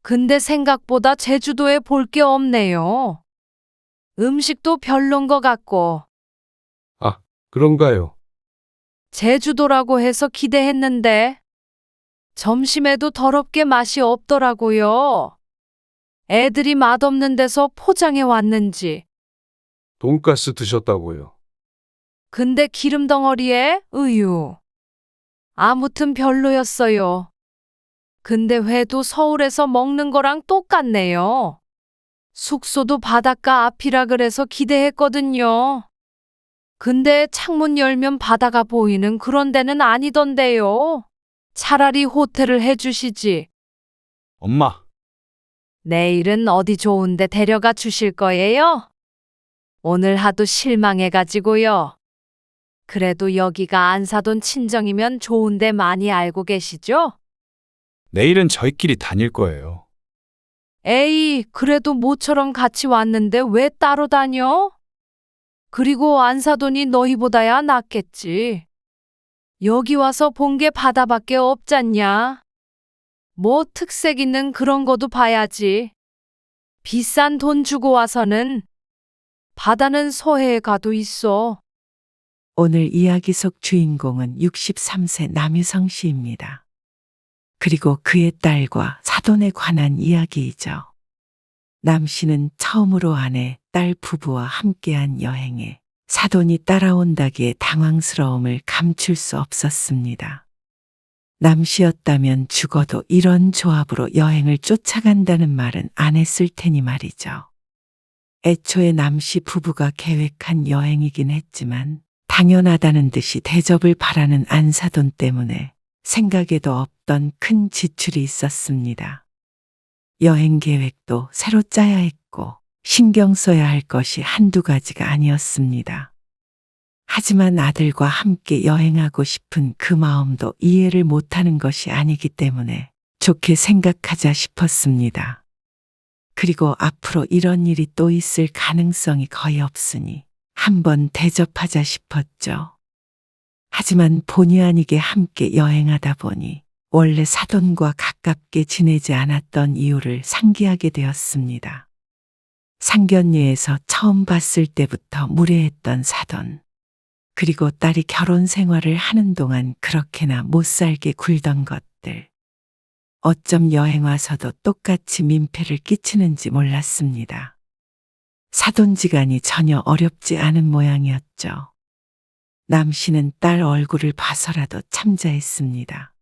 근데 생각보다 제주도에 볼 게 없네요. 음식도 별론 것 같고, 아, 그런가요? 제주도라고 해서 기대했는데, 점심에도 더럽게 맛이 없더라고요. 애들이 맛없는 데서 포장해 왔는지. 돈가스 드셨다고요? 근데 기름 덩어리에 우유. 아무튼 별로였어요. 근데 회도 서울에서 먹는 거랑 똑같네요. 숙소도 바닷가 앞이라 그래서 기대했거든요. 근데 창문 열면 바다가 보이는 그런 데는 아니던데요. 차라리 호텔을 해주시지. 엄마, 내일은 어디 좋은데 데려가 주실 거예요? 오늘 하도 실망해가지고요. 그래도 여기가 안사돈 친정이면 좋은데 많이 알고 계시죠? 내일은 저희끼리 다닐 거예요. 에이, 그래도 모처럼 같이 왔는데 왜 따로 다녀? 그리고 안사돈이 너희보다야 낫겠지. 여기 와서 본 게 바다밖에 없잖냐. 뭐 특색 있는 그런 거도 봐야지. 비싼 돈 주고 와서는 바다는 서해에 가도 있어. 오늘 이야기 속 주인공은 63세 남유성 씨입니다. 그리고 그의 딸과 사돈에 관한 이야기이죠. 남 씨는 처음으로 아내, 딸 부부와 함께한 여행에 사돈이 따라온다기에 당황스러움을 감출 수 없었습니다. 남 씨였다면 죽어도 이런 조합으로 여행을 쫓아간다는 말은 안 했을 테니 말이죠. 애초에 남 씨 부부가 계획한 여행이긴 했지만 당연하다는 듯이 대접을 바라는 안사돈 때문에 생각에도 없던 큰 지출이 있었습니다. 여행 계획도 새로 짜야 했고 신경 써야 할 것이 한두 가지가 아니었습니다. 하지만 아들과 함께 여행하고 싶은 그 마음도 이해를 못하는 것이 아니기 때문에 좋게 생각하자 싶었습니다. 그리고 앞으로 이런 일이 또 있을 가능성이 거의 없으니 한번 대접하자 싶었죠. 하지만 본의 아니게 함께 여행하다 보니 원래 사돈과 가깝게 지내지 않았던 이유를 상기하게 되었습니다. 상견례에서 처음 봤을 때부터 무례했던 사돈. 그리고 딸이 결혼 생활을 하는 동안 그렇게나 못살게 굴던 것들. 어쩜 여행 와서도 똑같이 민폐를 끼치는지 몰랐습니다. 사돈지간이 전혀 어렵지 않은 모양이었죠. 남 씨는 딸 얼굴을 봐서라도 참자했습니다.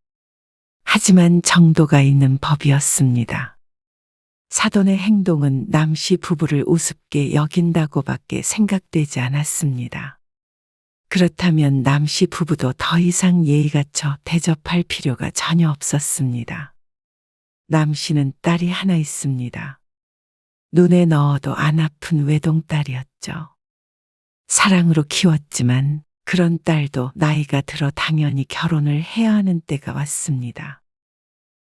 하지만 정도가 있는 법이었습니다. 사돈의 행동은 남 씨 부부를 우습게 여긴다고밖에 생각되지 않았습니다. 그렇다면 남 씨 부부도 더 이상 예의 갖춰 대접할 필요가 전혀 없었습니다. 남 씨는 딸이 하나 있습니다. 눈에 넣어도 안 아픈 외동딸이었죠. 사랑으로 키웠지만 그런 딸도 나이가 들어 당연히 결혼을 해야 하는 때가 왔습니다.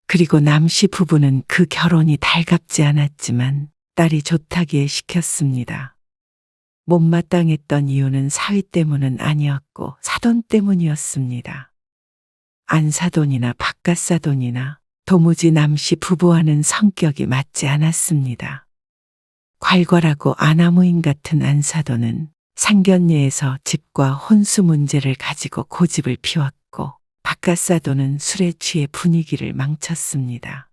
그리고 남 씨 부부는 그 결혼이 달갑지 않았지만 딸이 좋다기에 시켰습니다. 못마땅했던 이유는 사위 때문은 아니었고 사돈 때문이었습니다. 안사돈이나 바깥사돈이나 도무지 남 씨 부부와는 성격이 맞지 않았습니다. 괄괄하고 아나무인 같은 안사돈은 상견례에서 집과 혼수 문제를 가지고 고집을 피웠고 바깥사돈은 술에 취해 분위기를 망쳤습니다.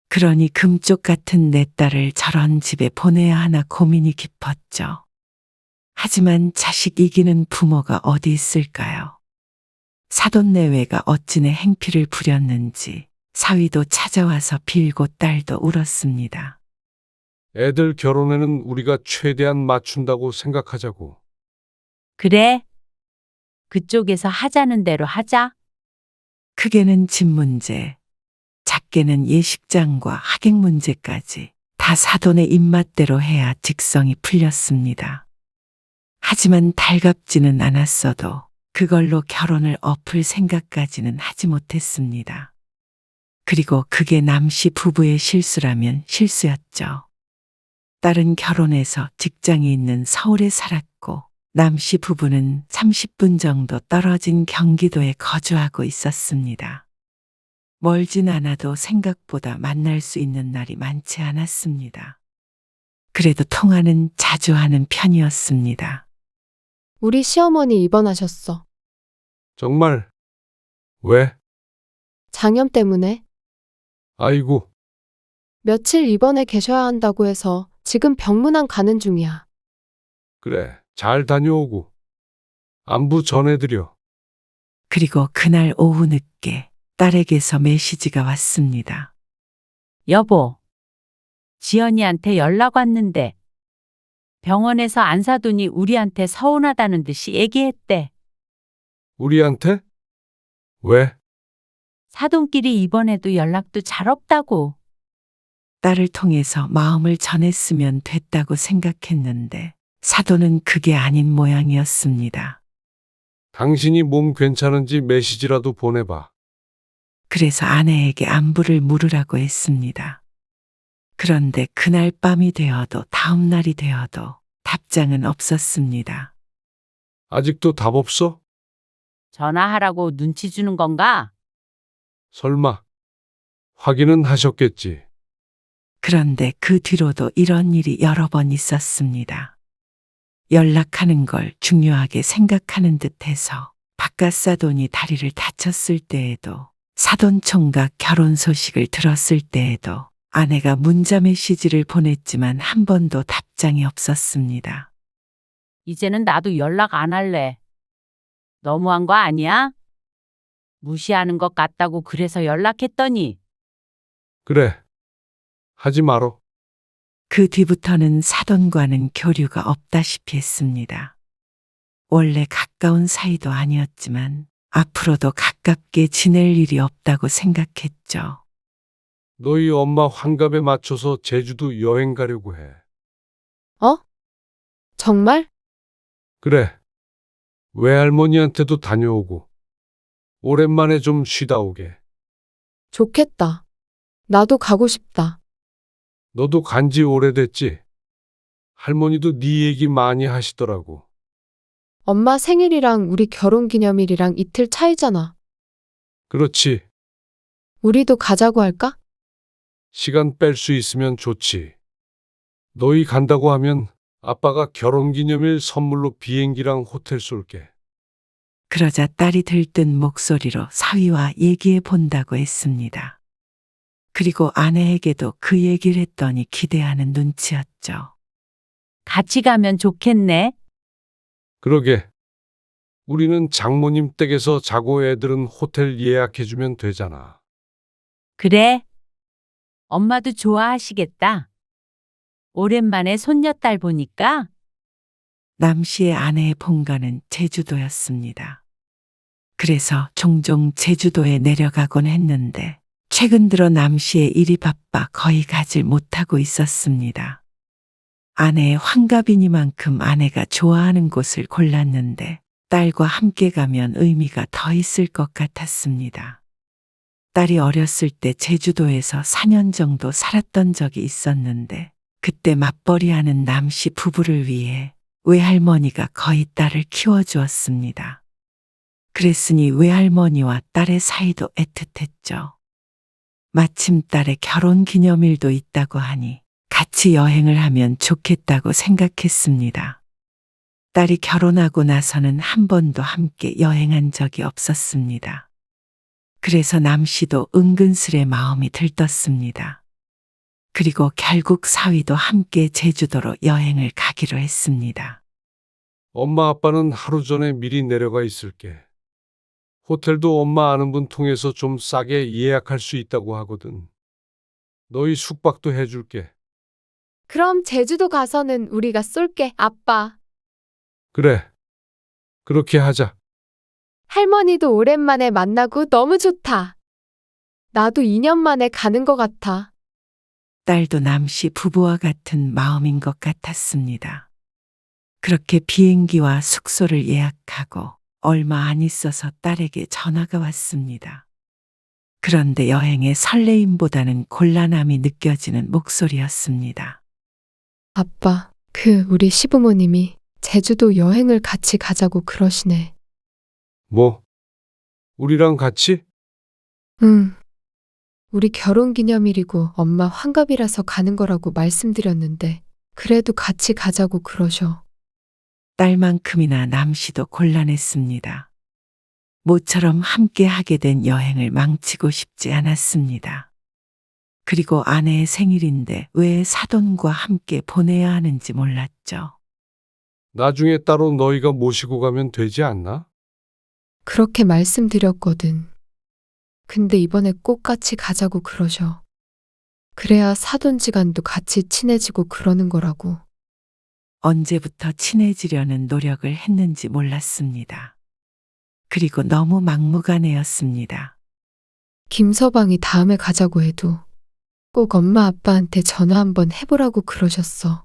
그러니 금쪽 같은 내 딸을 저런 집에 보내야 하나 고민이 깊었죠. 하지만 자식 이기는 부모가 어디 있을까요? 사돈 내외가 어찌내 행피를 부렸는지 사위도 찾아와서 빌고 딸도 울었습니다. 애들 결혼에는 우리가 최대한 맞춘다고 생각하자고. 그래. 그쪽에서 하자는 대로 하자. 크게는 집 문제, 작게는 예식장과 하객 문제까지 다 사돈의 입맛대로 해야 직성이 풀렸습니다. 하지만 달갑지는 않았어도 그걸로 결혼을 엎을 생각까지는 하지 못했습니다. 그리고 그게 남씨 부부의 실수라면 실수였죠. 딸은 결혼해서 직장이 있는 서울에 살았고 남씨 부부는 30분 정도 떨어진 경기도에 거주하고 있었습니다. 멀진 않아도 생각보다 만날 수 있는 날이 많지 않았습니다. 그래도 통화는 자주 하는 편이었습니다. 우리 시어머니 입원하셨어. 정말? 왜? 장염 때문에 아이고, 며칠 입원해 계셔야 한다고 해서 지금 병문안 가는 중이야. 그래. 잘 다녀오고. 안부 전해드려. 그리고 그날 오후 늦게 딸에게서 메시지가 왔습니다. 여보, 지연이한테 연락 왔는데 병원에서 안 사돈이 우리한테 서운하다는 듯이 얘기했대. 우리한테? 왜? 사돈끼리 입원해도 연락도 잘 없다고. 딸을 통해서 마음을 전했으면 됐다고 생각했는데 사돈은 그게 아닌 모양이었습니다. 당신이 몸 괜찮은지 메시지라도 보내봐. 그래서 아내에게 안부를 물으라고 했습니다. 그런데 그날 밤이 되어도 다음 날이 되어도 답장은 없었습니다. 아직도 답 없어? 전화하라고 눈치 주는 건가? 설마. 확인은 하셨겠지. 그런데 그 뒤로도 이런 일이 여러 번 있었습니다. 연락하는 걸 중요하게 생각하는 듯해서 바깥 사돈이 다리를 다쳤을 때에도 사돈 총각 결혼 소식을 들었을 때에도 아내가 문자 메시지를 보냈지만 한 번도 답장이 없었습니다. 이제는 나도 연락 안 할래. 너무한 거 아니야? 무시하는 것 같다고 그래서 연락했더니 그래. 하지 말어. 그 뒤부터는 사돈과는 교류가 없다시피 했습니다. 원래 가까운 사이도 아니었지만 앞으로도 가깝게 지낼 일이 없다고 생각했죠. 너희 엄마 환갑에 맞춰서 제주도 여행 가려고 해. 정말? 그래. 외할머니한테도 다녀오고. 오랜만에 좀 쉬다 오게. 좋겠다. 나도 가고 싶다. 너도 간지 오래됐지? 할머니도 네 얘기 많이 하시더라고. 엄마 생일이랑 우리 결혼 기념일이랑 이틀 차이잖아. 그렇지. 우리도 가자고 할까? 시간 뺄 수 있으면 좋지. 너희 간다고 하면 아빠가 결혼기념일 선물로 비행기랑 호텔 쏠게. 그러자 딸이 들뜬 목소리로 사위와 얘기해 본다고 했습니다. 그리고 아내에게도 그 얘기를 했더니 기대하는 눈치였죠. 같이 가면 좋겠네. 그러게. 우리는 장모님 댁에서 자고 애들은 호텔 예약해주면 되잖아. 그래. 엄마도 좋아하시겠다. 오랜만에 손녀딸 보니까. 남씨의 아내의 본가는 제주도였습니다. 그래서 종종 제주도에 내려가곤 했는데 최근 들어 남씨의 일이 바빠 거의 가질 못하고 있었습니다. 아내의 환갑이니만큼 아내가 좋아하는 곳을 골랐는데 딸과 함께 가면 의미가 더 있을 것 같았습니다. 딸이 어렸을 때 제주도에서 4년 정도 살았던 적이 있었는데 그때 맞벌이하는 남씨 부부를 위해 외할머니가 거의 딸을 키워주었습니다. 그랬으니 외할머니와 딸의 사이도 애틋했죠. 마침 딸의 결혼 기념일도 있다고 하니 같이 여행을 하면 좋겠다고 생각했습니다. 딸이 결혼하고 나서는 한 번도 함께 여행한 적이 없었습니다. 그래서 남씨도 은근슬에 마음이 들떴습니다. 그리고 결국 사위도 함께 제주도로 여행을 가기로 했습니다. 엄마 아빠는 하루 전에 미리 내려가 있을게. 호텔도 엄마 아는 분 통해서 좀 싸게 예약할 수 있다고 하거든. 너희 숙박도 해줄게. 그럼 제주도 가서는 우리가 쏠게, 아빠. 그래. 그렇게 하자. 할머니도 오랜만에 만나고 너무 좋다. 나도 2년 만에 가는 것 같아. 딸도 남씨 부부와 같은 마음인 것 같았습니다. 그렇게 비행기와 숙소를 예약하고 얼마 안 있어서 딸에게 전화가 왔습니다. 그런데 여행의 설레임보다는 곤란함이 느껴지는 목소리였습니다. 아빠, 우리 시부모님이 제주도 여행을 같이 가자고 그러시네. 뭐? 우리랑 같이? 응. 우리 결혼 기념일이고 엄마 환갑이라서 가는 거라고 말씀드렸는데 그래도 같이 가자고 그러셔. 딸만큼이나 남씨도 곤란했습니다. 모처럼 함께 하게 된 여행을 망치고 싶지 않았습니다. 그리고 아내의 생일인데 왜 사돈과 함께 보내야 하는지 몰랐죠. 나중에 따로 너희가 모시고 가면 되지 않나? 그렇게 말씀드렸거든. 근데 이번에 꼭 같이 가자고 그러셔. 그래야 사돈지간도 같이 친해지고 그러는 거라고. 언제부터 친해지려는 노력을 했는지 몰랐습니다. 그리고 너무 막무가내였습니다. 김서방이 다음에 가자고 해도 꼭 엄마 아빠한테 전화 한번 해보라고 그러셨어.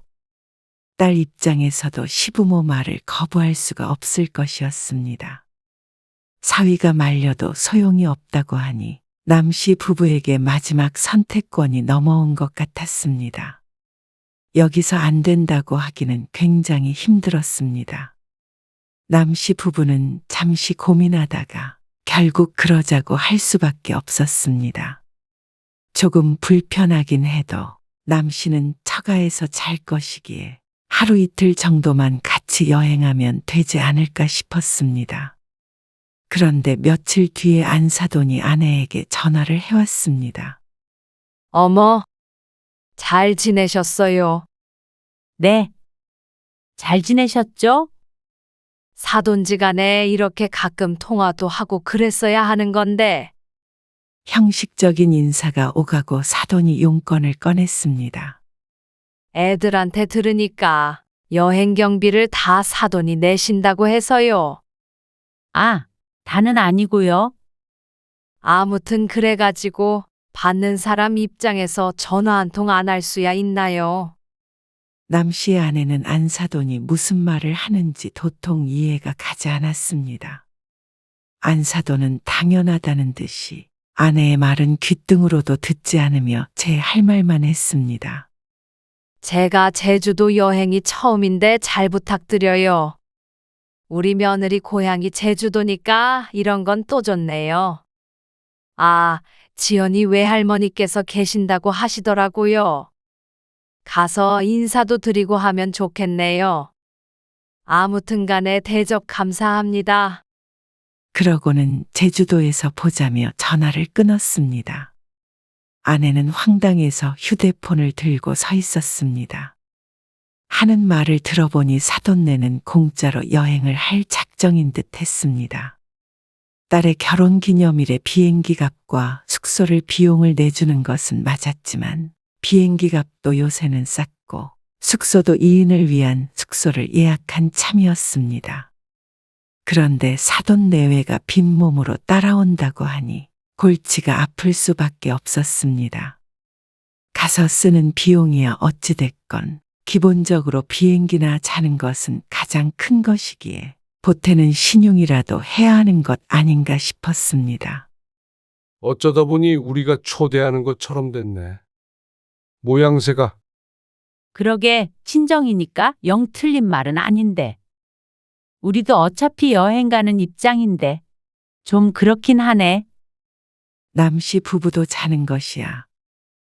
딸 입장에서도 시부모 말을 거부할 수가 없을 것이었습니다. 사위가 말려도 소용이 없다고 하니 남씨 부부에게 마지막 선택권이 넘어온 것 같았습니다. 여기서 안 된다고 하기는 굉장히 힘들었습니다. 남씨 부부는 잠시 고민하다가 결국 그러자고 할 수밖에 없었습니다. 조금 불편하긴 해도 남씨는 처가에서 잘 것이기에 하루 이틀 정도만 같이 여행하면 되지 않을까 싶었습니다. 그런데 며칠 뒤에 안사돈이 아내에게 전화를 해왔습니다. 어머, 잘 지내셨어요? 네. 잘 지내셨죠? 사돈지간에 이렇게 가끔 통화도 하고 그랬어야 하는 건데. 형식적인 인사가 오가고 사돈이 용건을 꺼냈습니다. 애들한테 들으니까 여행 경비를 다 사돈이 내신다고 해서요. 아, 다는 아니고요. 아무튼 그래가지고 받는 사람 입장에서 전화 한 통 안 할 수야 있나요? 남씨의 아내는 안사돈이 무슨 말을 하는지 도통 이해가 가지 않았습니다. 안사돈은 당연하다는 듯이 아내의 말은 귓등으로도 듣지 않으며 제 할 말만 했습니다. 제가 제주도 여행이 처음인데 잘 부탁드려요. 우리 며느리 고향이 제주도니까 이런 건 또 좋네요. 아, 지연이 외할머니께서 계신다고 하시더라고요. 가서 인사도 드리고 하면 좋겠네요. 아무튼 간에 대접 감사합니다. 그러고는 제주도에서 보자며 전화를 끊었습니다. 아내는 황당해서 휴대폰을 들고 서 있었습니다. 하는 말을 들어보니 사돈네는 공짜로 여행을 할 작정인 듯 했습니다. 딸의 결혼 기념일에 비행기 값과 숙소를 비용을 내주는 것은 맞았지만 비행기 값도 요새는 쌌고 숙소도 2인을 위한 숙소를 예약한 참이었습니다. 그런데 사돈 내외가 빈몸으로 따라온다고 하니 골치가 아플 수밖에 없었습니다. 가서 쓰는 비용이야 어찌됐건 기본적으로 비행기나 자는 것은 가장 큰 것이기에 보태는 신용이라도 해야 하는 것 아닌가 싶었습니다. 어쩌다 보니 우리가 초대하는 것처럼 됐네. 모양새가. 그러게 친정이니까 영 틀린 말은 아닌데. 우리도 어차피 여행 가는 입장인데 좀 그렇긴 하네. 남씨 부부도 자는 것이야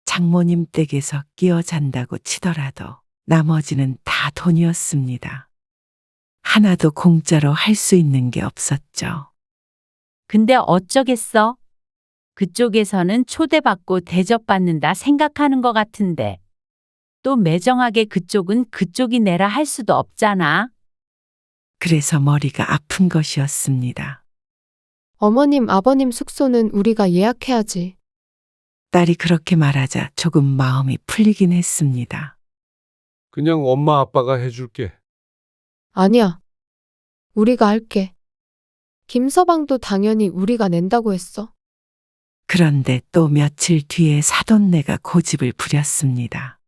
장모님 댁에서 끼어 잔다고 치더라도 나머지는 다 돈이었습니다. 하나도 공짜로 할 수 있는 게 없었죠. 근데 어쩌겠어? 그쪽에서는 초대받고 대접받는다 생각하는 것 같은데. 또 매정하게 그쪽은 그쪽이 내라 할 수도 없잖아. 그래서 머리가 아픈 것이었습니다. 어머님, 아버님 숙소는 우리가 예약해야지. 딸이 그렇게 말하자 조금 마음이 풀리긴 했습니다. 그냥 엄마 아빠가 해줄게. 아니야. 우리가 할게. 김서방도 당연히 우리가 낸다고 했어. 그런데 또 며칠 뒤에 사돈네가 고집을 부렸습니다.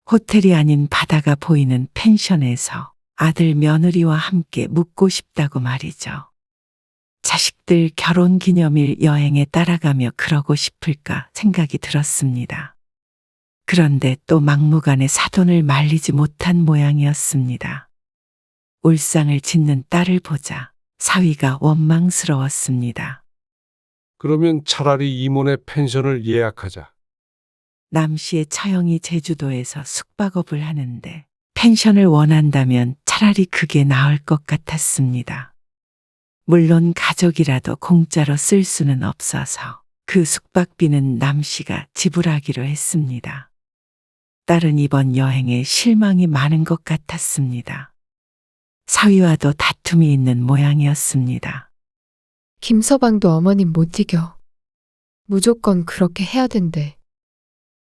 호텔이 아닌 바다가 보이는 펜션에서 아들 며느리와 함께 묵고 싶다고 말이죠. 자식들 결혼 기념일 여행에 따라가며 그러고 싶을까 생각이 들었습니다. 그런데 또 막무가내 사돈을 말리지 못한 모양이었습니다. 울상을 짓는 딸을 보자 사위가 원망스러웠습니다. 그러면 차라리 이모네 펜션을 예약하자. 남 씨의 처형이 제주도에서 숙박업을 하는데 펜션을 원한다면 차라리 그게 나을 것 같았습니다. 물론 가족이라도 공짜로 쓸 수는 없어서 그 숙박비는 남 씨가 지불하기로 했습니다. 딸은 이번 여행에 실망이 많은 것 같았습니다. 사위와도 다툼이 있는 모양이었습니다. 김서방도 어머님 못 이겨. 무조건 그렇게 해야 된대.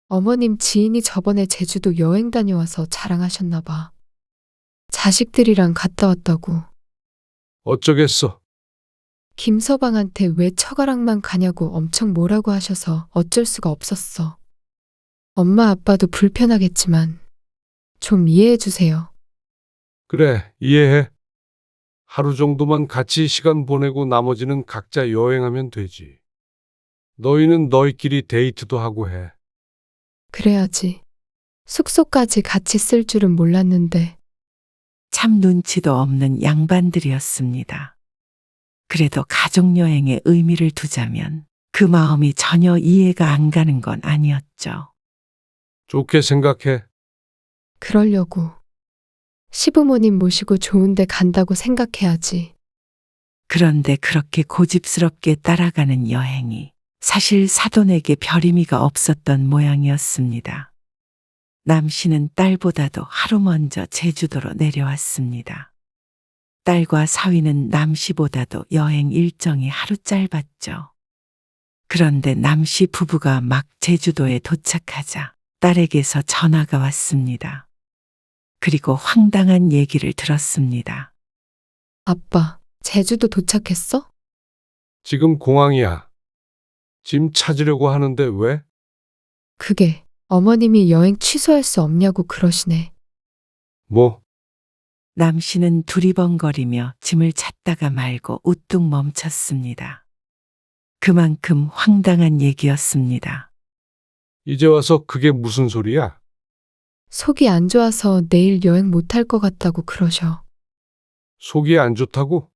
어머님 지인이 저번에 제주도 여행 다녀와서 자랑하셨나 봐. 자식들이랑 갔다 왔다고. 어쩌겠어. 김서방한테 왜 처가랑만 가냐고 엄청 뭐라고 하셔서 어쩔 수가 없었어. 엄마 아빠도 불편하겠지만 좀 이해해 주세요. 그래, 이해해. 하루 정도만 같이 시간 보내고 나머지는 각자 여행하면 되지. 너희는 너희끼리 데이트도 하고 해. 그래야지. 숙소까지 같이 쓸 줄은 몰랐는데 참 눈치도 없는 양반들이었습니다. 그래도 가족여행에 의미를 두자면 그 마음이 전혀 이해가 안 가는 건 아니었죠. 좋게 생각해. 그러려고. 시부모님 모시고 좋은데 간다고 생각해야지. 그런데 그렇게 고집스럽게 따라가는 여행이 사실 사돈에게 별 의미가 없었던 모양이었습니다. 남 씨는 딸보다도 하루 먼저 제주도로 내려왔습니다. 딸과 사위는 남 씨보다도 여행 일정이 하루 짧았죠. 그런데 남 씨 부부가 막 제주도에 도착하자 딸에게서 전화가 왔습니다. 그리고 황당한 얘기를 들었습니다. 아빠, 제주도 도착했어? 지금 공항이야. 짐 찾으려고 하는데 왜? 그게 어머님이 여행 취소할 수 없냐고 그러시네. 뭐? 남 씨는 두리번거리며 짐을 찾다가 말고 우뚝 멈췄습니다. 그만큼 황당한 얘기였습니다. 이제 와서 그게 무슨 소리야? 속이 안 좋아서 내일 여행 못할 것 같다고 그러셔. 속이 안 좋다고?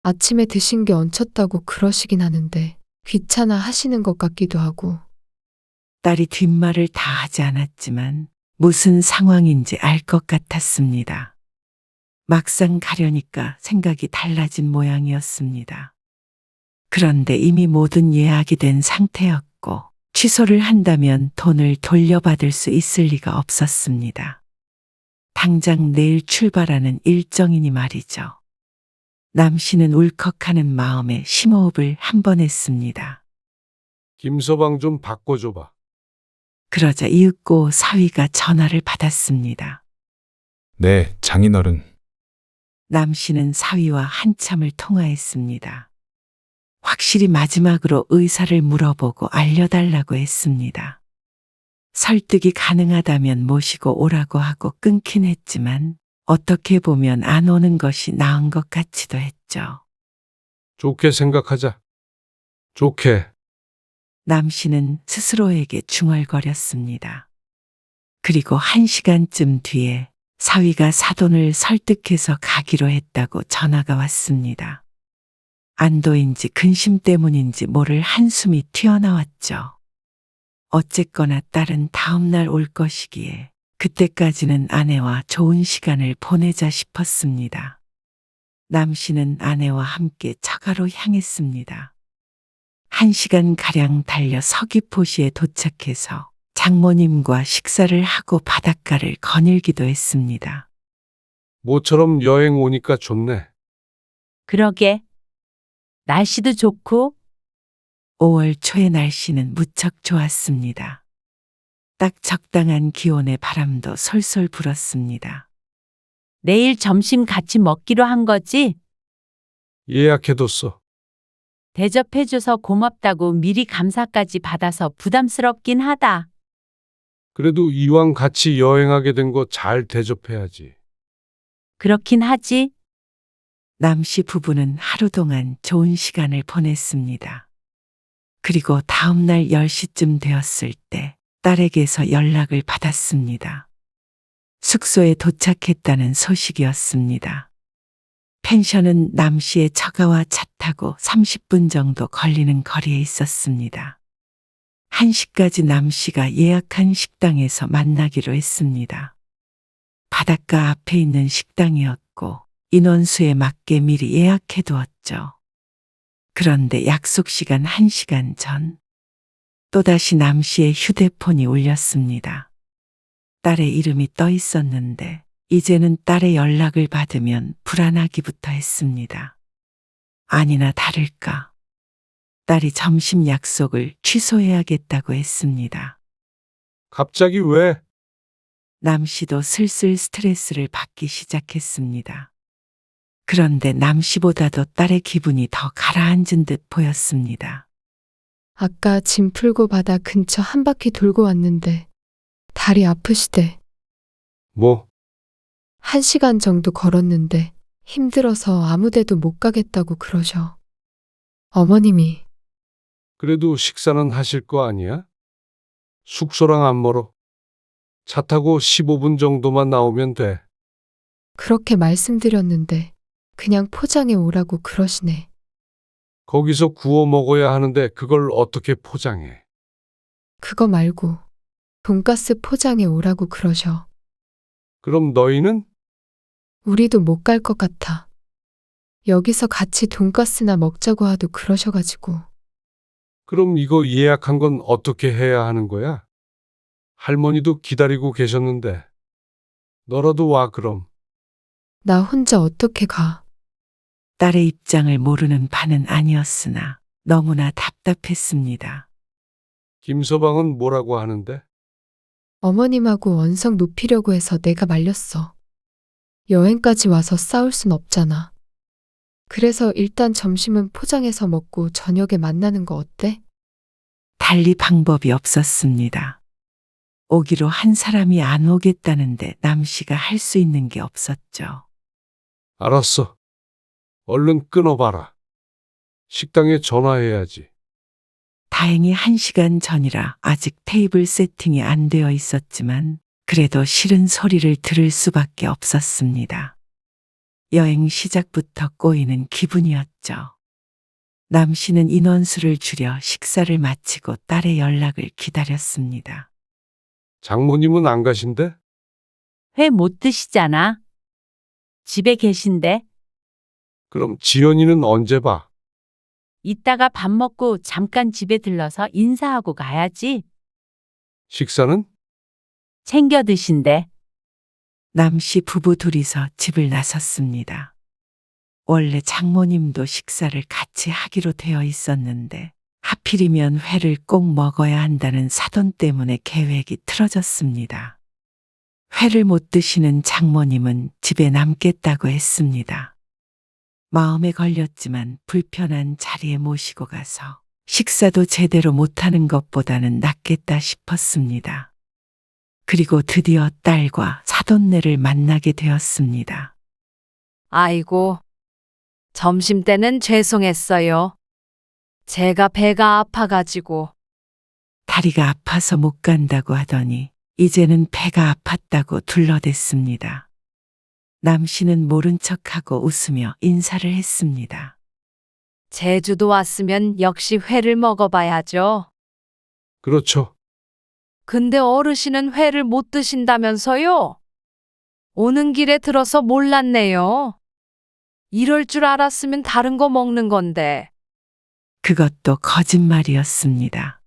아침에 드신 게 얹혔다고 그러시긴 하는데 귀찮아 하시는 것 같기도 하고. 딸이 뒷말을 다 하지 않았지만 무슨 상황인지 알 것 같았습니다. 막상 가려니까 생각이 달라진 모양이었습니다. 그런데 이미 모든 예약이 된 상태였고 취소를 한다면 돈을 돌려받을 수 있을 리가 없었습니다. 당장 내일 출발하는 일정이니 말이죠. 남 씨는 울컥하는 마음에 심호흡을 한 번 했습니다. 김서방 좀 바꿔줘봐. 그러자 이윽고 사위가 전화를 받았습니다. 네, 장인어른. 남 씨는 사위와 한참을 통화했습니다. 확실히 마지막으로 의사를 물어보고 알려달라고 했습니다. 설득이 가능하다면 모시고 오라고 하고 끊긴 했지만 어떻게 보면 안 오는 것이 나은 것 같기도 했죠. 좋게 생각하자. 좋게. 남 씨는 스스로에게 중얼거렸습니다. 그리고 1시간쯤 뒤에 사위가 사돈을 설득해서 가기로 했다고 전화가 왔습니다. 안도인지 근심 때문인지 모를 한숨이 튀어나왔죠. 어쨌거나 딸은 다음날 올 것이기에 그때까지는 아내와 좋은 시간을 보내자 싶었습니다. 남 씨는 아내와 함께 처가로 향했습니다. 1시간가량 달려 서귀포시에 도착해서 장모님과 식사를 하고 바닷가를 거닐기도 했습니다. 모처럼 여행 오니까 좋네. 그러게. 날씨도 좋고 5월 초의 날씨는 무척 좋았습니다. 딱 적당한 기온의 바람도 솔솔 불었습니다. 내일 점심 같이 먹기로 한 거지? 예약해뒀어. 대접해줘서 고맙다고 미리 감사까지 받아서 부담스럽긴 하다. 그래도 이왕 같이 여행하게 된 거 잘 대접해야지. 그렇긴 하지. 남 씨 부부는 하루 동안 좋은 시간을 보냈습니다. 그리고 다음 날 10시쯤 되었을 때 딸에게서 연락을 받았습니다. 숙소에 도착했다는 소식이었습니다. 펜션은 남시의 처가와 차 타고 30분 정도 걸리는 거리에 있었습니다. 1시까지 남씨가 예약한 식당에서 만나기로 했습니다. 바닷가 앞에 있는 식당이었고 인원수에 맞게 미리 예약해 두었죠. 그런데 약속 시간 1시간 전 또다시 남씨의 휴대폰이 울렸습니다. 딸의 이름이 떠 있었는데 이제는 딸의 연락을 받으면 불안하기부터 했습니다. 아니나 다를까 딸이 점심 약속을 취소해야겠다고 했습니다. 갑자기 왜? 남씨도 슬슬 스트레스를 받기 시작했습니다. 그런데 남씨보다도 딸의 기분이 더 가라앉은 듯 보였습니다. 아까 짐 풀고 바다 근처 한 바퀴 돌고 왔는데 다리 아프시대. 뭐? 1시간 정도 걸었는데 힘들어서 아무 데도 못 가겠다고 그러셔. 어머님이. 그래도 식사는 하실 거 아니야? 숙소랑 안 멀어. 차 타고 15분 정도만 나오면 돼. 그렇게 말씀드렸는데 그냥 포장해 오라고 그러시네. 거기서 구워 먹어야 하는데 그걸 어떻게 포장해? 그거 말고 돈가스 포장해 오라고 그러셔. 그럼 너희는? 우리도 못 갈 것 같아. 여기서 같이 돈가스나 먹자고 하도 그러셔가지고. 그럼 이거 예약한 건 어떻게 해야 하는 거야? 할머니도 기다리고 계셨는데. 너라도 와 그럼. 나 혼자 어떻게 가? 딸의 입장을 모르는 바는 아니었으나 너무나 답답했습니다. 김서방은 뭐라고 하는데? 어머님하고 원성 높이려고 해서 내가 말렸어. 여행까지 와서 싸울 순 없잖아. 그래서 일단 점심은 포장해서 먹고 저녁에 만나는 거 어때? 달리 방법이 없었습니다. 오기로 한 사람이 안 오겠다는데 남씨가 할 수 있는 게 없었죠. 알았어. 얼른 끊어봐라. 식당에 전화해야지. 다행히 1시간 전이라 아직 테이블 세팅이 안 되어 있었지만 그래도 싫은 소리를 들을 수밖에 없었습니다. 여행 시작부터 꼬이는 기분이었죠. 남씨는 인원수를 줄여 식사를 마치고 딸의 연락을 기다렸습니다. 장모님은 안 가신대? 회 못 드시잖아. 집에 계신데 그럼 지연이는 언제 봐? 이따가 밥 먹고 잠깐 집에 들러서 인사하고 가야지. 식사는? 챙겨 드신대. 남씨 부부 둘이서 집을 나섰습니다. 원래 장모님도 식사를 같이 하기로 되어 있었는데 하필이면 회를 꼭 먹어야 한다는 사돈 때문에 계획이 틀어졌습니다. 회를 못 드시는 장모님은 집에 남겠다고 했습니다. 마음에 걸렸지만 불편한 자리에 모시고 가서 식사도 제대로 못하는 것보다는 낫겠다 싶었습니다. 그리고 드디어 딸과 사돈네를 만나게 되었습니다. 아이고, 점심때는 죄송했어요. 제가 배가 아파가지고. 다리가 아파서 못 간다고 하더니 이제는 배가 아팠다고 둘러댔습니다. 남씨는 모른 척하고 웃으며 인사를 했습니다. 제주도 왔으면 역시 회를 먹어봐야죠. 그렇죠. 근데 어르신은 회를 못 드신다면서요? 오는 길에 들어서 몰랐네요. 이럴 줄 알았으면 다른 거 먹는 건데. 그것도 거짓말이었습니다.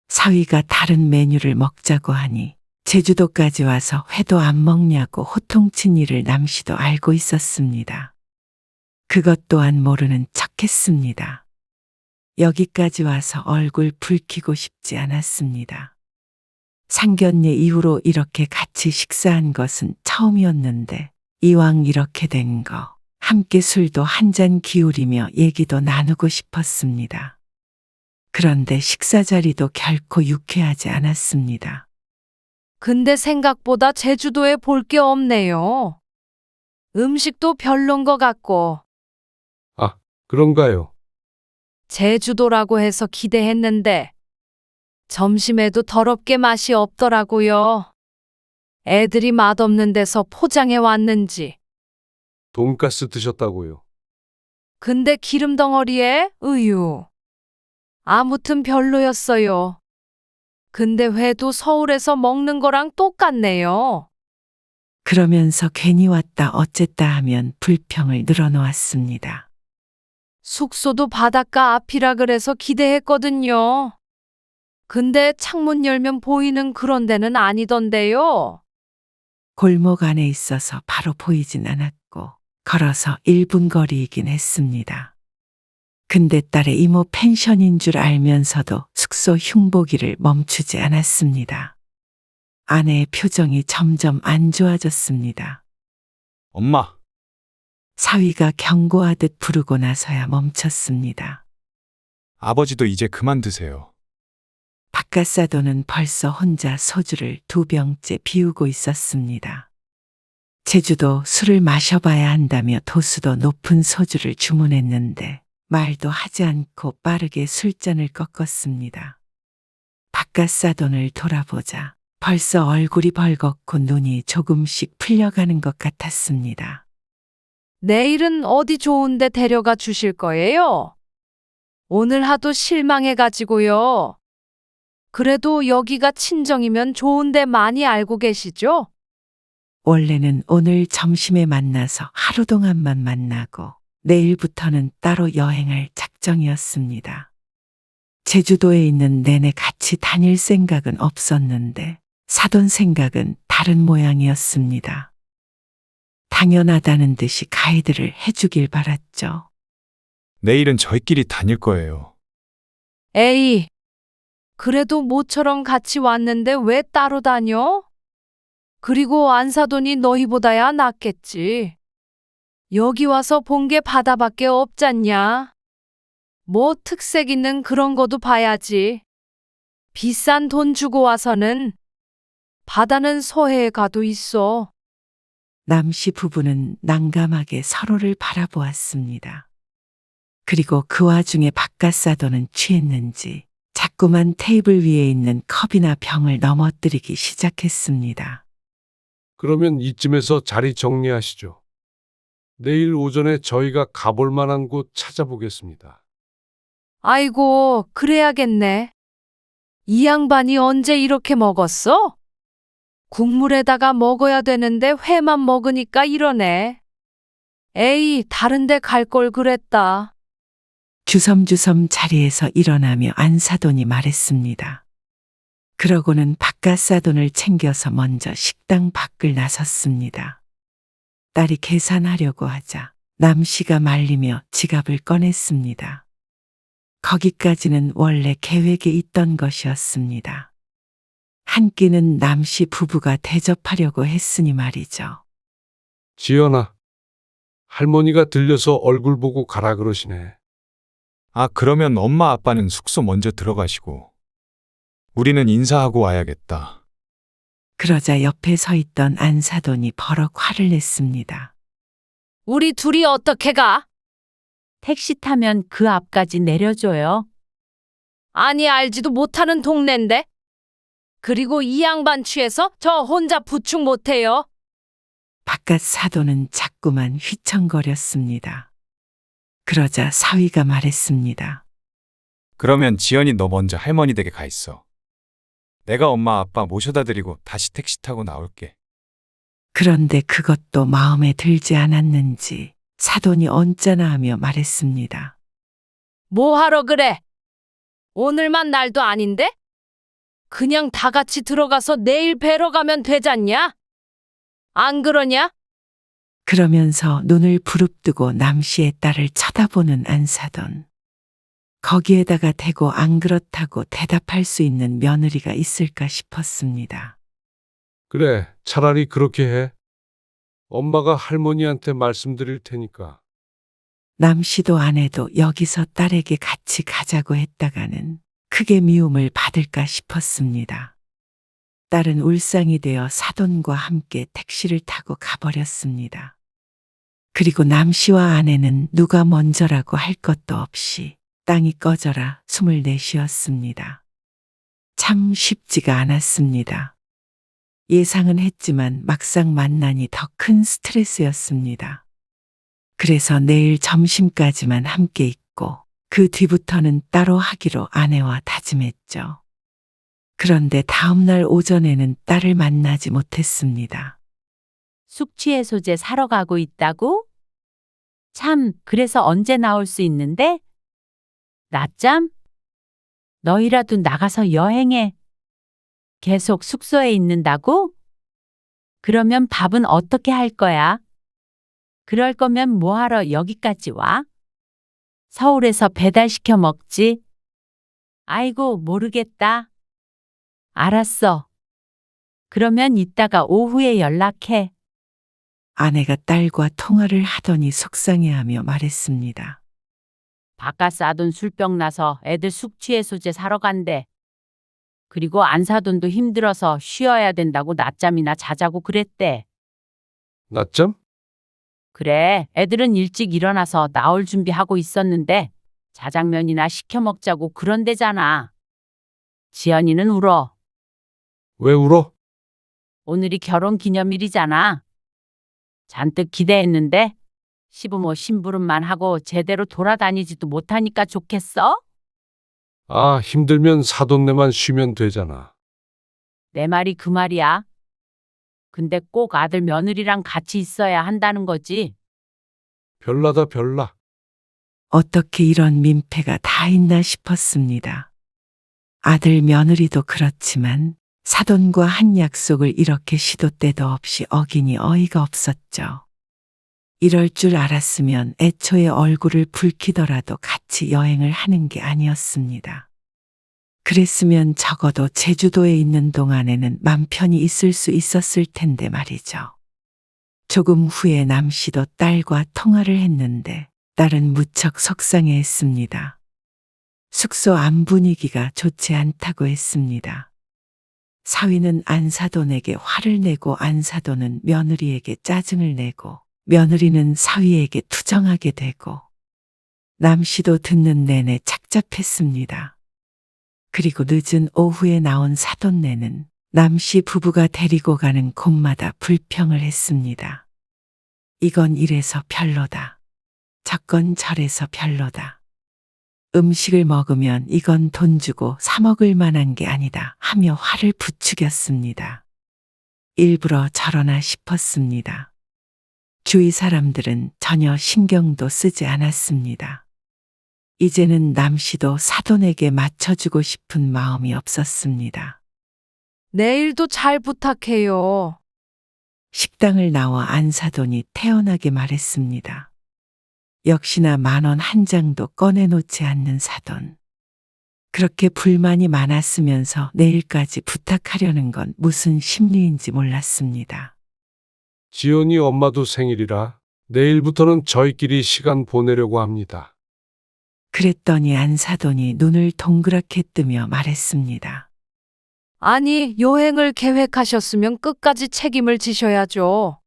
사위가 다른 메뉴를 먹자고 하니 제주도까지 와서 회도 안 먹냐고 호통친 일을 남씨도 알고 있었습니다. 그것 또한 모르는 척했습니다. 여기까지 와서 얼굴 붉히고 싶지 않았습니다. 상견례 이후로 이렇게 같이 식사한 것은 처음이었는데 이왕 이렇게 된 거 함께 술도 한 잔 기울이며 얘기도 나누고 싶었습니다. 그런데 식사 자리도 결코 유쾌하지 않았습니다. 근데 생각보다 제주도에 볼 게 없네요. 음식도 별론 것 같고. 아, 그런가요? 제주도라고 해서 기대했는데 점심에도 더럽게 맛이 없더라고요. 애들이 맛없는 데서 포장해 왔는지. 돈가스 드셨다고요. 근데 기름 덩어리에 우유. 아무튼 별로였어요. 근데 회도 서울에서 먹는 거랑 똑같네요. 그러면서 괜히 왔다 어쨌다 하면 불평을 늘어놓았습니다. 숙소도 바닷가 앞이라 그래서 기대했거든요. 근데 창문 열면 보이는 그런 데는 아니던데요. 골목 안에 있어서 바로 보이진 않았고 걸어서 1분 거리이긴 했습니다. 근데 딸의 이모 펜션인 줄 알면서도 숙소 흉보기를 멈추지 않았습니다. 아내의 표정이 점점 안 좋아졌습니다. 엄마, 사위가 경고하듯 부르고 나서야 멈췄습니다. 아버지도 이제 그만 드세요. 바깥사돈은 벌써 혼자 소주를 2병째 비우고 있었습니다. 제주도 술을 마셔봐야 한다며 도수도 높은 소주를 주문했는데 말도 하지 않고 빠르게 술잔을 꺾었습니다. 바깥사돈을 돌아보자 벌써 얼굴이 벌겋고 눈이 조금씩 풀려가는 것 같았습니다. 내일은 어디 좋은데 데려가 주실 거예요? 오늘 하도 실망해가지고요. 그래도 여기가 친정이면 좋은데 많이 알고 계시죠? 원래는 오늘 점심에 만나서 하루 동안만 만나고 내일부터는 따로 여행할 작정이었습니다. 제주도에 있는 내내 같이 다닐 생각은 없었는데 사돈 생각은 다른 모양이었습니다. 당연하다는 듯이 가이드를 해주길 바랐죠. 내일은 저희끼리 다닐 거예요. 에이, 그래도 모처럼 같이 왔는데 왜 따로 다녀? 그리고 안사돈이 너희보다야 낫겠지. 여기 와서 본 게 바다밖에 없잖냐. 뭐 특색 있는 그런 거도 봐야지. 비싼 돈 주고 와서는 바다는 서해에 가도 있어. 남씨 부부는 난감하게 서로를 바라보았습니다. 그리고 그 와중에 바깥사돈은 취했는지 자꾸만 테이블 위에 있는 컵이나 병을 넘어뜨리기 시작했습니다. 그러면 이쯤에서 자리 정리하시죠. 내일 오전에 저희가 가볼 만한 곳 찾아보겠습니다. 아이고, 그래야겠네. 이 양반이 언제 이렇게 먹었어? 국물에다가 먹어야 되는데 회만 먹으니까 이러네. 에이, 다른 데 갈 걸 그랬다. 주섬주섬 자리에서 일어나며 안사돈이 말했습니다. 그러고는 바깥사돈을 챙겨서 먼저 식당 밖을 나섰습니다. 딸이 계산하려고 하자 남씨가 말리며 지갑을 꺼냈습니다. 거기까지는 원래 계획에 있던 것이었습니다. 한 끼는 남씨 부부가 대접하려고 했으니 말이죠. 지연아, 할머니가 들려서 얼굴 보고 가라 그러시네. 아, 그러면 엄마 아빠는 숙소 먼저 들어가시고 우리는 인사하고 와야겠다. 그러자 옆에 서 있던 안사돈이 버럭 화를 냈습니다. 우리 둘이 어떻게 가? 택시 타면 그 앞까지 내려줘요. 아니, 알지도 못하는 동네인데. 그리고 이 양반 취해서 저 혼자 부축 못해요. 바깥 사돈은 자꾸만 휘청거렸습니다. 그러자 사위가 말했습니다. 그러면 지연이 너 먼저 할머니 댁에 가 있어. 내가 엄마 아빠 모셔다 드리고 다시 택시 타고 나올게. 그런데 그것도 마음에 들지 않았는지 사돈이 언짢아 하며 말했습니다. 뭐 하러 그래? 오늘만 날도 아닌데? 그냥 다 같이 들어가서 내일 뵈러 가면 되잖냐? 안 그러냐? 그러면서 눈을 부릅뜨고 남씨의 딸을 쳐다보는 안사돈. 거기에다가 대고 안 그렇다고 대답할 수 있는 며느리가 있을까 싶었습니다. 그래, 차라리 그렇게 해. 엄마가 할머니한테 말씀드릴 테니까. 남씨도 아내도 여기서 딸에게 같이 가자고 했다가는 크게 미움을 받을까 싶었습니다. 딸은 울상이 되어 사돈과 함께 택시를 타고 가버렸습니다. 그리고 남씨와 아내는 누가 먼저라고 할 것도 없이 땅이 꺼져라 숨을 내쉬었습니다. 참 쉽지가 않았습니다. 예상은 했지만 막상 만나니 더 큰 스트레스였습니다. 그래서 내일 점심까지만 함께 있고 그 뒤부터는 따로 하기로 아내와 다짐했죠. 그런데 다음날 오전에는 딸을 만나지 못했습니다. 숙취해소제 사러 가고 있다고? 참, 그래서 언제 나올 수 있는데? 낮잠? 너희라도 나가서 여행해. 계속 숙소에 있는다고? 그러면 밥은 어떻게 할 거야? 그럴 거면 뭐하러 여기까지 와? 서울에서 배달시켜 먹지? 아이고, 모르겠다. 알았어. 그러면 이따가 오후에 연락해. 아내가 딸과 통화를 하더니 속상해하며 말했습니다. 바깥 사돈 술병 나서 애들 숙취해소제 사러 간대. 그리고 안 사돈도 힘들어서 쉬어야 된다고 낮잠이나 자자고 그랬대. 낮잠? 그래, 애들은 일찍 일어나서 나올 준비하고 있었는데 자장면이나 시켜 먹자고 그런대잖아. 지연이는 울어. 왜 울어? 오늘이 결혼 기념일이잖아. 잔뜩 기대했는데 시부모 심부름만 하고 제대로 돌아다니지도 못하니까 좋겠어? 아, 힘들면 사돈네만 쉬면 되잖아. 내 말이 그 말이야. 근데 꼭 아들 며느리랑 같이 있어야 한다는 거지. 별나다 별나. 어떻게 이런 민폐가 다 있나 싶었습니다. 아들 며느리도 그렇지만 사돈과 한 약속을 이렇게 시도 때도 없이 어기니 어이가 없었죠. 이럴 줄 알았으면 애초에 얼굴을 붉히더라도 같이 여행을 하는 게 아니었습니다. 그랬으면 적어도 제주도에 있는 동안에는 맘 편히 있을 수 있었을 텐데 말이죠. 조금 후에 남 씨도 딸과 통화를 했는데 딸은 무척 속상해했습니다. 숙소 안 분위기가 좋지 않다고 했습니다. 사위는 안사돈에게 화를 내고 안사돈은 며느리에게 짜증을 내고 며느리는 사위에게 투정하게 되고 남 씨도 듣는 내내 착잡했습니다. 그리고 늦은 오후에 나온 사돈네는 남 씨 부부가 데리고 가는 곳마다 불평을 했습니다. 이건 이래서 별로다. 저건 저래서 별로다. 음식을 먹으면 이건 돈 주고 사 먹을 만한 게 아니다 하며 화를 부추겼습니다. 일부러 저러나 싶었습니다. 주위 사람들은 전혀 신경도 쓰지 않았습니다. 이제는 남 씨도 사돈에게 맞춰주고 싶은 마음이 없었습니다. 내일도 잘 부탁해요. 식당을 나와 안사돈이 태연하게 말했습니다. 역시나 10,000원 한 장도 꺼내놓지 않는 사돈. 그렇게 불만이 많았으면서 내일까지 부탁하려는 건 무슨 심리인지 몰랐습니다. 지연이 엄마도 생일이라 내일부터는 저희끼리 시간 보내려고 합니다. 그랬더니 안사돈이 눈을 동그랗게 뜨며 말했습니다. 아니, 여행을 계획하셨으면 끝까지 책임을 지셔야죠.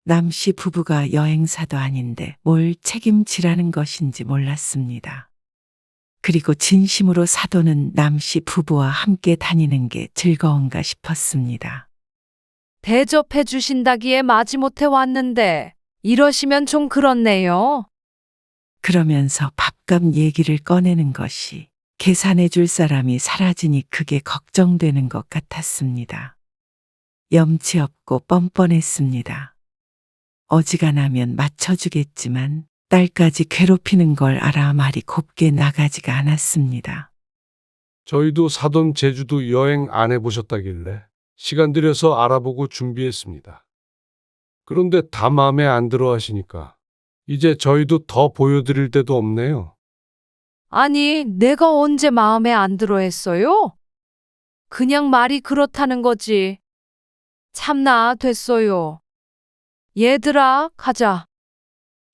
남 씨 부부가 여행사도 아닌데 뭘 책임지라는 것인지 몰랐습니다. 그리고 진심으로 사돈은 남 씨 부부와 함께 다니는 게 즐거운가 싶었습니다. 대접해 주신다기에 마지못해 왔는데 이러시면 좀 그렇네요. 그러면서 밥값 얘기를 꺼내는 것이 계산해 줄 사람이 사라지니 그게 걱정되는 것 같았습니다. 염치 없고 뻔뻔했습니다. 어지간하면 맞춰주겠지만 딸까지 괴롭히는 걸 알아 말이 곱게 나가지가 않았습니다. 저희도 사돈 제주도 여행 안 해보셨다길래 시간 들여서 알아보고 준비했습니다. 그런데 다 마음에 안 들어 하시니까 이제 저희도 더 보여드릴 데도 없네요. 아니, 내가 언제 마음에 안 들어 했어요? 그냥 말이 그렇다는 거지. 참나, 됐어요. 얘들아, 가자.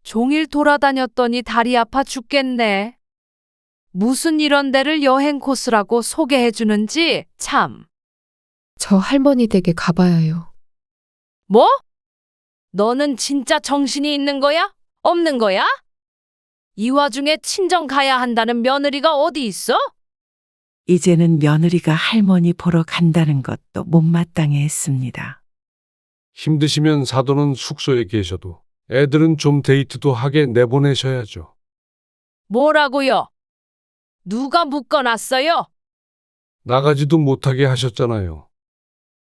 종일 돌아다녔더니 다리 아파 죽겠네. 무슨 이런 데를 여행 코스라고 소개해 주는지 참. 저 할머니 댁에 가봐야 해요. 뭐? 너는 진짜 정신이 있는 거야? 없는 거야? 이 와중에 친정 가야 한다는 며느리가 어디 있어? 이제는 며느리가 할머니 보러 간다는 것도 못마땅해 했습니다. 힘드시면 사돈은 숙소에 계셔도 애들은 좀 데이트도 하게 내보내셔야죠. 뭐라고요? 누가 묶어놨어요? 나가지도 못하게 하셨잖아요.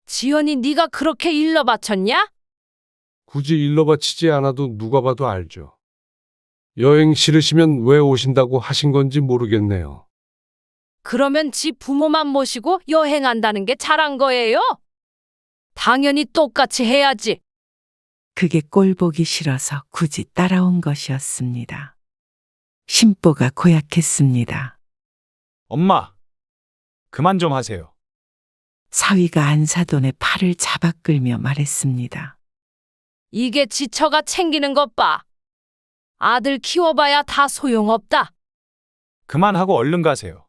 지연이 네가 그렇게 일러 바쳤냐? 굳이 일러 바치지 않아도 누가 봐도 알죠. 여행 싫으시면 왜 오신다고 하신 건지 모르겠네요. 그러면 지 부모만 모시고 여행한다는 게 잘한 거예요? 당연히 똑같이 해야지. 그게 꼴보기 싫어서 굳이 따라온 것이었습니다. 심보가 고약했습니다. 엄마, 그만 좀 하세요. 사위가 안사돈의 팔을 잡아 끌며 말했습니다. 이게 지처가 챙기는 것 봐. 아들 키워봐야 다 소용없다. 그만하고 얼른 가세요.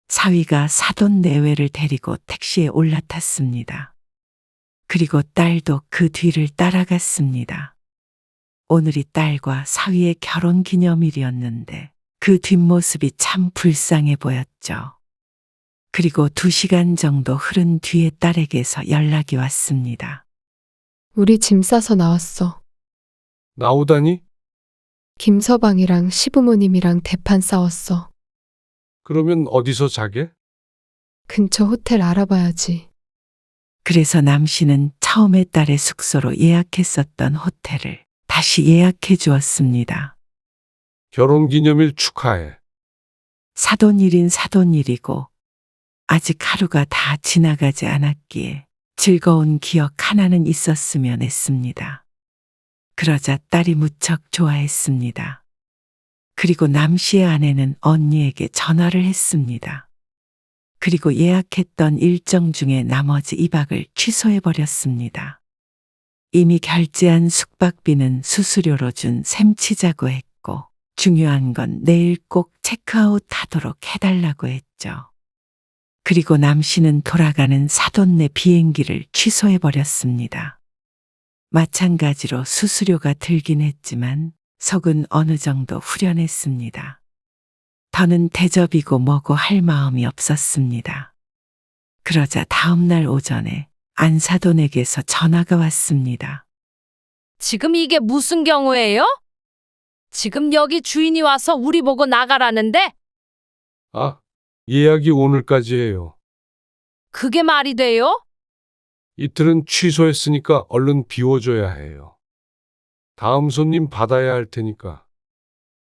사위가 사돈 내외를 데리고 택시에 올라탔습니다. 그리고 딸도 그 뒤를 따라갔습니다. 오늘이 딸과 사위의 결혼 기념일이었는데 그 뒷모습이 참 불쌍해 보였죠. 그리고 2시간 정도 흐른 뒤에 딸에게서 연락이 왔습니다. 우리 짐 싸서 나왔어. 나오다니? 김서방이랑 시부모님이랑 대판 싸웠어. 그러면 어디서 자게? 근처 호텔 알아봐야지. 그래서 남씨는 처음에 딸의 숙소로 예약했었던 호텔을 다시 예약해 주었습니다. 결혼기념일 축하해. 사돈일인 사돈일이고 아직 하루가 다 지나가지 않았기에 즐거운 기억 하나는 있었으면 했습니다. 그러자 딸이 무척 좋아했습니다. 그리고 남씨의 아내는 언니에게 전화를 했습니다. 그리고 예약했던 일정 중에 나머지 2박을 취소해버렸습니다. 이미 결제한 숙박비는 수수료로 준 셈 치자고 했고 중요한 건 내일 꼭 체크아웃 하도록 해달라고 했죠. 그리고 남씨는 돌아가는 사돈네 비행기를 취소해버렸습니다. 마찬가지로 수수료가 들긴 했지만 속은 어느 정도 후련했습니다. 더는 대접이고 뭐고 할 마음이 없었습니다. 그러자 다음날 오전에 안사돈에게서 전화가 왔습니다. 지금 이게 무슨 경우예요? 지금 여기 주인이 와서 우리 보고 나가라는데? 아, 예약이 오늘까지예요. 그게 말이 돼요? 이틀은 취소했으니까 얼른 비워줘야 해요. 다음 손님 받아야 할 테니까.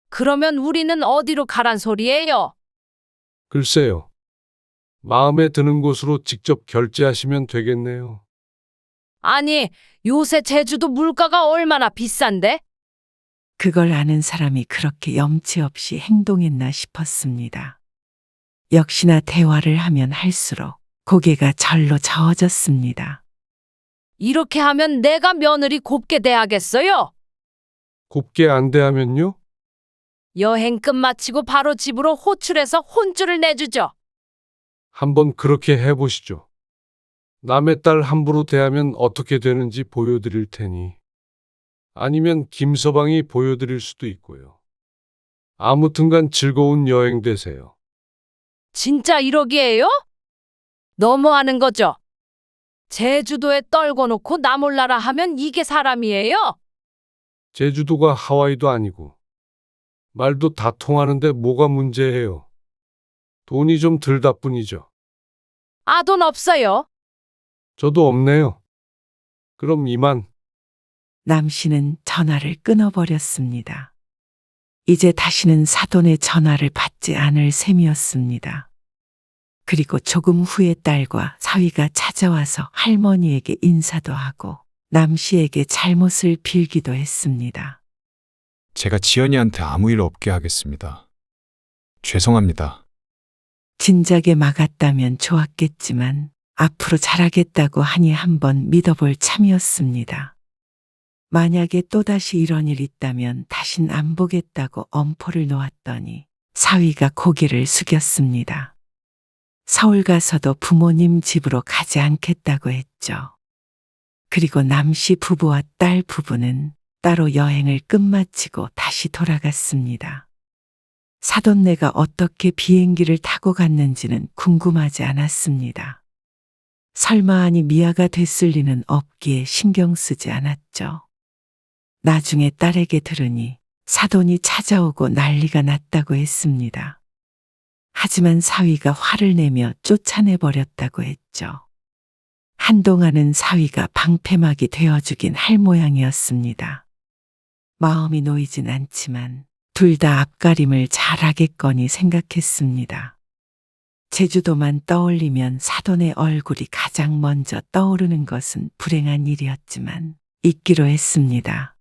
그러면 우리는 어디로 가란 소리예요? 글쎄요. 마음에 드는 곳으로 직접 결제하시면 되겠네요. 아니, 요새 제주도 물가가 얼마나 비싼데? 그걸 아는 사람이 그렇게 염치 없이 행동했나 싶었습니다. 역시나 대화를 하면 할수록 고개가 절로 저어졌습니다. 이렇게 하면 내가 며느리 곱게 대하겠어요? 곱게 안 대하면요? 여행 끝마치고 바로 집으로 호출해서 혼쭐을 내주죠. 한번 그렇게 해보시죠. 남의 딸 함부로 대하면 어떻게 되는지 보여드릴 테니. 아니면 김서방이 보여드릴 수도 있고요. 아무튼간 즐거운 여행 되세요. 진짜 이러기에요? 너무하는 거죠. 제주도에 떨궈 놓고 나 몰라라 하면 이게 사람이에요? 제주도가 하와이도 아니고. 말도 다 통하는데 뭐가 문제예요? 돈이 좀 들다 뿐이죠. 아, 돈 없어요. 저도 없네요. 그럼 이만. 남씨는 전화를 끊어버렸습니다. 이제 다시는 사돈의 전화를 받지 않을 셈이었습니다. 그리고 조금 후에 딸과 사위가 찾아와서 할머니에게 인사도 하고 남씨에게 잘못을 빌기도 했습니다. 제가 지연이한테 아무 일 없게 하겠습니다. 죄송합니다. 진작에 막았다면 좋았겠지만 앞으로 잘하겠다고 하니 한번 믿어볼 참이었습니다. 만약에 또다시 이런 일 있다면 다신 안 보겠다고 엄포를 놓았더니 사위가 고개를 숙였습니다. 서울 가서도 부모님 집으로 가지 않겠다고 했죠. 그리고 남씨 부부와 딸 부부는 따로 여행을 끝마치고 다시 돌아갔습니다. 사돈네가 어떻게 비행기를 타고 갔는지는 궁금하지 않았습니다. 설마 하니 미아가 됐을 리는 없기에 신경 쓰지 않았죠. 나중에 딸에게 들으니 사돈이 찾아오고 난리가 났다고 했습니다. 하지만 사위가 화를 내며 쫓아내버렸다고 했죠. 한동안은 사위가 방패막이 되어주긴 할 모양이었습니다. 마음이 놓이진 않지만 둘 다 앞가림을 잘하겠거니 생각했습니다. 제주도만 떠올리면 사돈의 얼굴이 가장 먼저 떠오르는 것은 불행한 일이었지만 잊기로 했습니다.